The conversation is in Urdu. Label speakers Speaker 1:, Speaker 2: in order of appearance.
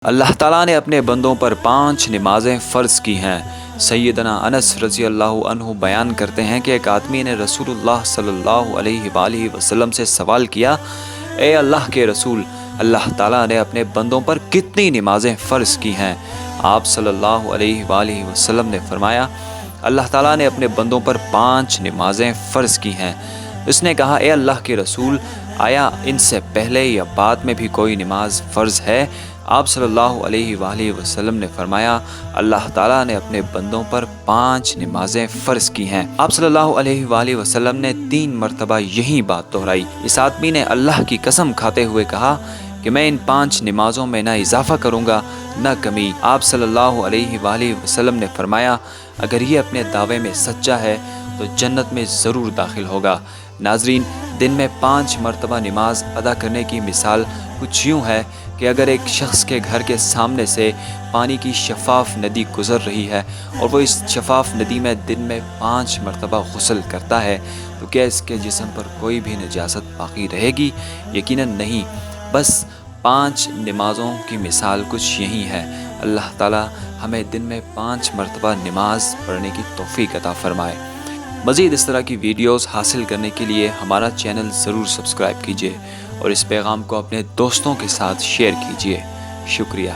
Speaker 1: اللہ تعالیٰ نے اپنے بندوں پر 5 نمازیں فرض کی ہیں۔ سیدنا انس رضی اللہ عنہ بیان کرتے ہیں کہ ایک آدمی نے رسول اللہ صلی اللہ علیہ وآلہ وسلم سے سوال کیا، اے اللہ کے رسول، اللہ تعالیٰ نے اپنے بندوں پر کتنی نمازیں فرض کی ہیں؟ آپ صلی اللہ علیہ وآلہ وسلم نے فرمایا، اللہ تعالیٰ نے اپنے بندوں پر 5 نمازیں فرض کی ہیں۔ اس نے کہا، اے اللہ کے رسول، آیا ان سے پہلے یا بعد میں بھی کوئی نماز فرض ہے؟ آپ صلی اللہ علیہ وآلہ وسلم نے فرمایا، اللہ تعالیٰ نے اپنے بندوں پر 5 نمازیں فرض کی ہیں۔ آپ صلی اللہ علیہ وآلہ وسلم نے 3 مرتبہ یہی بات دہرائی۔ اس آدمی نے اللہ کی قسم کھاتے ہوئے کہا کہ میں ان 5 نمازوں میں نہ اضافہ کروں گا نہ کمی۔ آپ صلی اللہ علیہ وآلہ وسلم نے فرمایا، اگر یہ اپنے دعوے میں سچا ہے تو جنت میں ضرور داخل ہوگا۔ ناظرین، دن میں 5 مرتبہ نماز ادا کرنے کی مثال کچھ یوں ہے کہ اگر ایک شخص کے گھر کے سامنے سے پانی کی شفاف ندی گزر رہی ہے اور وہ اس شفاف ندی میں دن میں 5 مرتبہ غسل کرتا ہے تو کیا اس کے جسم پر کوئی بھی نجاست باقی رہے گی؟ یقیناً نہیں۔ بس 5 نمازوں کی مثال کچھ یہی ہے۔ اللہ تعالیٰ ہمیں دن میں 5 مرتبہ نماز پڑھنے کی توفیق عطا فرمائے۔ مزید اس طرح کی ویڈیوز حاصل کرنے کے لیے ہمارا چینل ضرور سبسکرائب کیجیے اور اس پیغام کو اپنے دوستوں کے ساتھ شیئر کیجیے۔ شکریہ۔